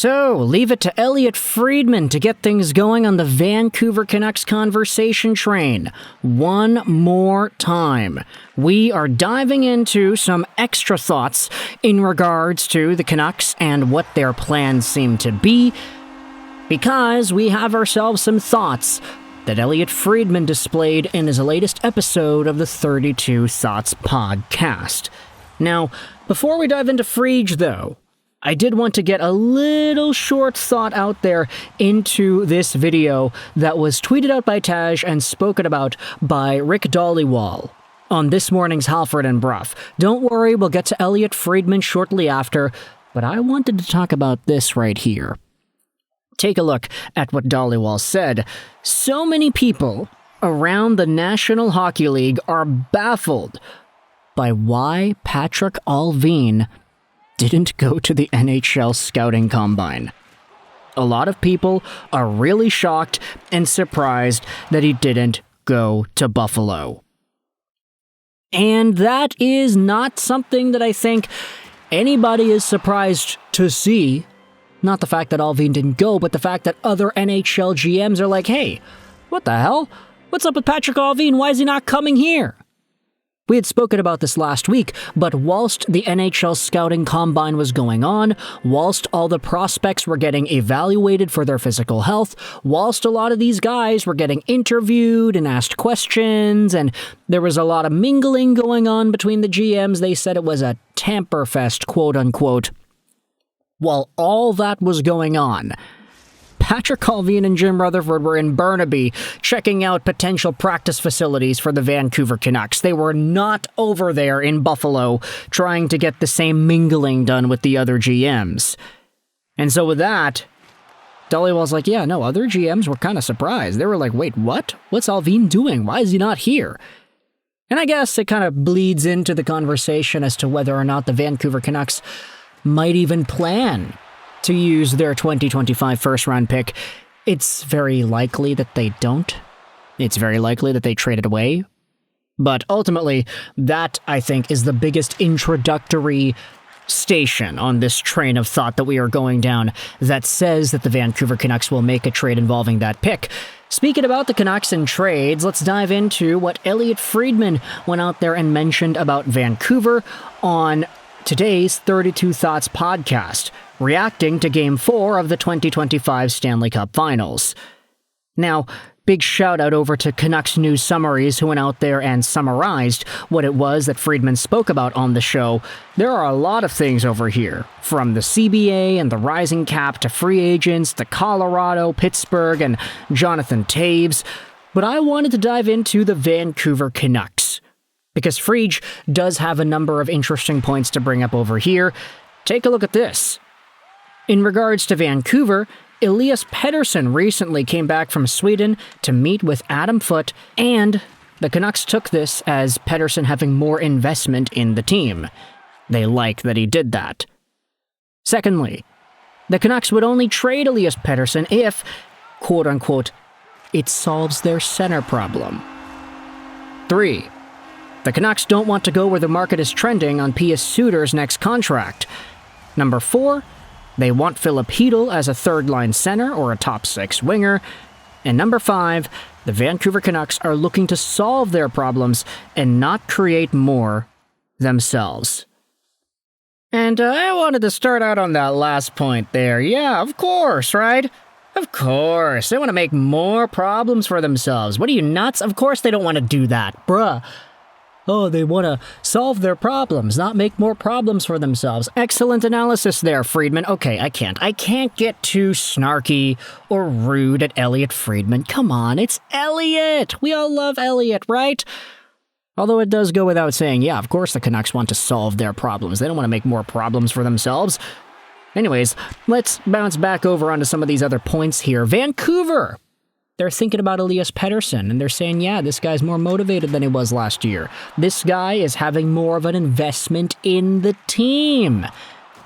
So, leave it to Elliotte Friedman to get things going on the Vancouver Canucks conversation train. One more time. We are diving into some extra thoughts in regards to the Canucks and what their plans seem to be, because we have ourselves some thoughts that Elliotte Friedman displayed in his latest episode of the 32 Thoughts podcast. Now, before we dive into Friedge, though, I did want to get a little short thought out there into this video that was tweeted out by Taj and spoken about by Rick Dhaliwal on this morning's Halford and Brough. Don't worry, we'll get to Elliotte Friedman shortly after, but I wanted to talk about this right here. Take a look at what Dhaliwal said. So many people around the National Hockey League are baffled by why Patrik Allvin didn't go to the NHL Scouting Combine. A lot of people are really shocked and surprised that he didn't go to Buffalo. And that is not something that I think anybody is surprised to see. Not the fact that Allvin didn't go, but the fact that other NHL GMs are like, hey, what the hell? What's up with Patrik Allvin? Why is he not coming here? We had spoken about this last week, but whilst the NHL Scouting Combine was going on, whilst all the prospects were getting evaluated for their physical health, whilst a lot of these guys were getting interviewed and asked questions, and there was a lot of mingling going on between the GMs, they said it was a tamper fest, quote-unquote. While all that was going on, Patrik Allvin and Jim Rutherford were in Burnaby checking out potential practice facilities for the Vancouver Canucks. They were not over there in Buffalo trying to get the same mingling done with the other GMs. And so with that, Dhaliwal's like, yeah, no, other GMs were kind of surprised. They were like, wait, what? What's Allvin doing? Why is he not here? And I guess it kind of bleeds into the conversation as to whether or not the Vancouver Canucks might even plan to use their 2025 first-round pick. It's very likely that they don't. It's very likely that they trade it away. But ultimately, that, I think, is the biggest introductory station on this train of thought that we are going down that says that the Vancouver Canucks will make a trade involving that pick. Speaking about the Canucks and trades, let's dive into what Elliotte Friedman went out there and mentioned about Vancouver on today's 32 Thoughts podcast, reacting to Game 4 of the 2025 Stanley Cup Finals. Now, big shout out over to Canucks News Summaries who went out there and summarized what it was that Friedman spoke about on the show. There are a lot of things over here, from the CBA and the rising cap to free agents to Colorado, Pittsburgh, and Jonathan Toews, but I wanted to dive into the Vancouver Canucks, because Friedge does have a number of interesting points to bring up over here. Take a look at this. In regards to Vancouver, Elias Pettersson recently came back from Sweden to meet with Adam Foote, and the Canucks took this as Pettersson having more investment in the team. They like that he did that. Secondly, the Canucks would only trade Elias Pettersson if, quote-unquote, it solves their center problem. 3. The Canucks don't want to go where the market is trending on Pius Suter's next contract. 4, they want Filip Chytil as a third-line center or a top-6 winger. And 5, the Vancouver Canucks are looking to solve their problems and not create more themselves. And I wanted to start out on that last point there. Yeah, of course, right? Of course. They want to make more problems for themselves. What are you, nuts? Of course they don't want to do that, bruh. Oh, they want to solve their problems, not make more problems for themselves. Excellent analysis there, Friedman. Okay, I can't get too snarky or rude at Elliotte Friedman. Come on, it's Elliotte. We all love Elliotte, right? Although it does go without saying, yeah, of course the Canucks want to solve their problems. They don't want to make more problems for themselves. Anyways, let's bounce back over onto some of these other points here. Vancouver. They're thinking about Elias Pettersson, and they're saying, yeah, this guy's more motivated than he was last year. This guy is having more of an investment in the team.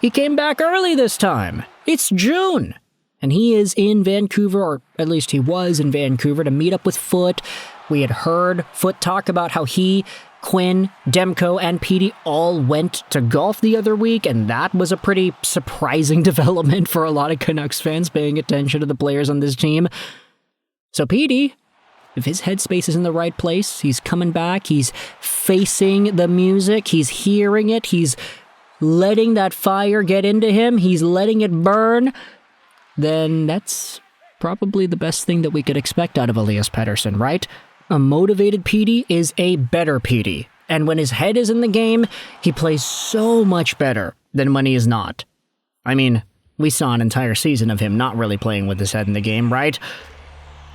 He came back early this time. It's June. And he is in Vancouver, or at least he was in Vancouver, to meet up with Foote. We had heard Foote talk about how he, Quinn, Demko, and Petey all went to golf the other week, and that was a pretty surprising development for a lot of Canucks fans paying attention to the players on this team. So Petey, if his headspace is in the right place, he's coming back, he's facing the music, he's hearing it, he's letting that fire get into him, he's letting it burn, then that's probably the best thing that we could expect out of Elias Pettersson, right? A motivated Petey is a better Petey, and when his head is in the game, he plays so much better than when he is not. I mean, we saw an entire season of him not really playing with his head in the game, right?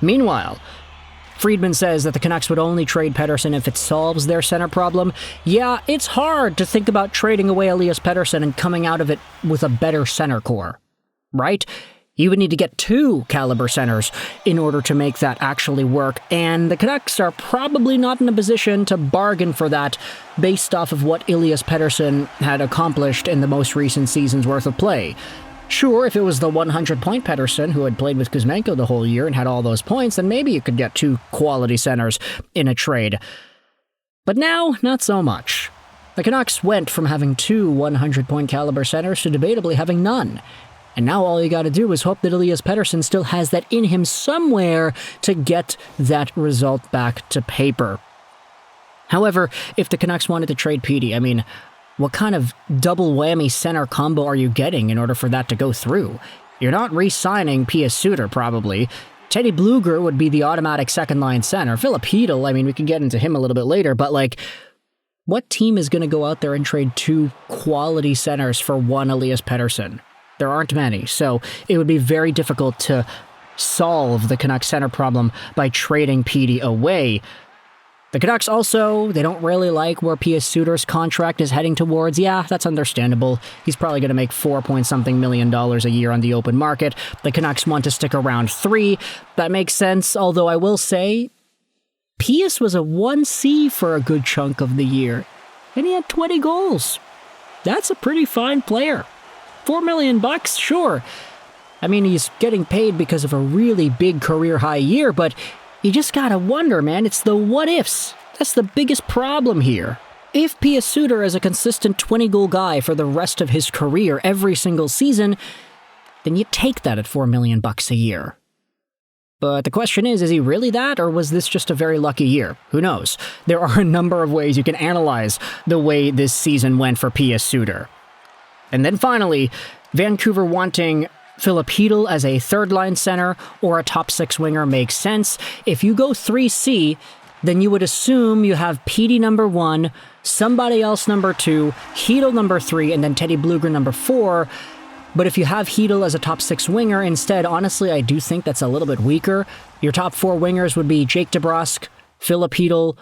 Meanwhile, Friedman says that the Canucks would only trade Pettersson if it solves their center problem. Yeah, it's hard to think about trading away Elias Pettersson and coming out of it with a better center core, right? You would need to get 2 caliber centers in order to make that actually work, and the Canucks are probably not in a position to bargain for that based off of what Elias Pettersson had accomplished in the most recent season's worth of play. Sure, if it was the 100-point Pettersson who had played with Kuzmenko the whole year and had all those points, then maybe you could get 2 quality centers in a trade. But now, not so much. The Canucks went from having 2 100-point caliber centers to debatably having none. And now all you gotta do is hope that Elias Pettersson still has that in him somewhere to get that result back to paper. However, if the Canucks wanted to trade Petey, I mean, what kind of double whammy center combo are you getting in order for that to go through? You're not re-signing Pius Suter, probably. Teddy Blueger would be the automatic second-line center. Filip Chytil, I mean, we can get into him a little bit later, but like, what team is going to go out there and trade 2 quality centers for 1 Elias Pettersson? There aren't many, so it would be very difficult to solve the Canucks center problem by trading Petey away. The Canucks also, they don't really like where Pius Suter's contract is heading towards. Yeah, that's understandable. He's probably going to make $4-something million a year on the open market. The Canucks want to stick around 3. That makes sense, although I will say, Pius was a 1C for a good chunk of the year, and he had 20 goals. That's a pretty fine player. $4 million, sure. I mean, he's getting paid because of a really big career-high year, but you just gotta wonder, man. It's the what-ifs. That's the biggest problem here. If Pius Suter is a consistent 20-goal guy for the rest of his career every single season, then you take that at $4 million a year. But the question is he really that, or was this just a very lucky year? Who knows? There are a number of ways you can analyze the way this season went for Pius Suter. And then finally, Vancouver wanting Filip Chytil as a third-line center or a top-6 winger makes sense. If you go 3C, then you would assume you have Petey number 1, somebody else number 2, Chytil number 3, and then Teddy Blueger number 4. But if you have Chytil as a top-6 winger instead, honestly, I do think that's a little bit weaker. Your top 4 wingers would be Jake DeBrusk, Filip Chytil,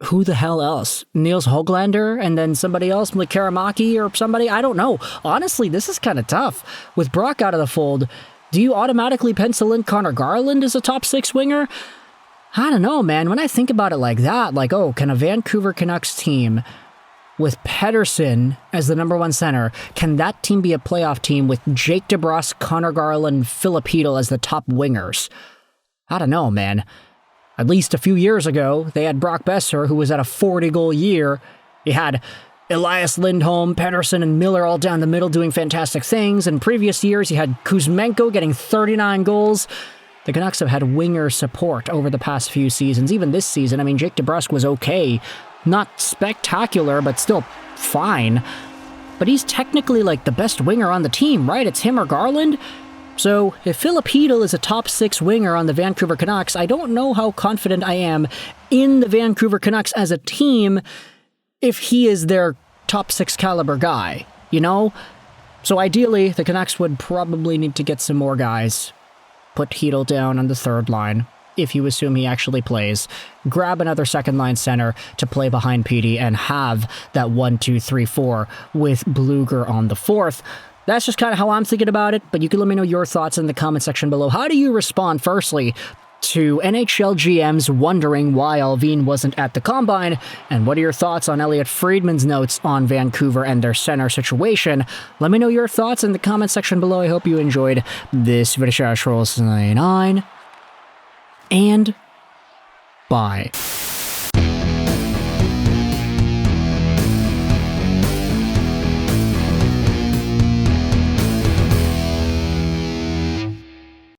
who the hell else? Niels Höglander, and then somebody else, like Karamaki or somebody? I don't know. Honestly, this is kind of tough. With Brock out of the fold, do you automatically pencil in Connor Garland as a top-6 winger? I don't know, man. When I think about it like that, like, oh, can a Vancouver Canucks team with Pettersson as the number 1 center, can that team be a playoff team with Jake DeBrusk, Connor Garland, Filip Chytil as the top wingers? I don't know, man. At least a few years ago, they had Brock Besser, who was at a 40-goal year. You had Elias Lindholm, Pettersson, and Miller all down the middle doing fantastic things. In previous years, you had Kuzmenko getting 39 goals. The Canucks have had winger support over the past few seasons. Even this season, I mean, Jake DeBrusk was okay. Not spectacular, but still fine. But he's technically like the best winger on the team, right? It's him or Garland. So, if Filip Chytil is a top-6 winger on the Vancouver Canucks, I don't know how confident I am in the Vancouver Canucks as a team if he is their top-6 caliber guy, you know? So ideally, the Canucks would probably need to get some more guys, put Chytil down on the third line, if you assume he actually plays, grab another second-line center to play behind Petey, and have that 1-2-3-4 with Blueger on the fourth. That's just kind of how I'm thinking about it, but you can let me know your thoughts in the comment section below. How do you respond, firstly, to NHL GMs wondering why Allvin wasn't at the Combine, and what are your thoughts on Elliotte Friedman's notes on Vancouver and their center situation? Let me know your thoughts in the comment section below. I hope you enjoyed this video. And bye.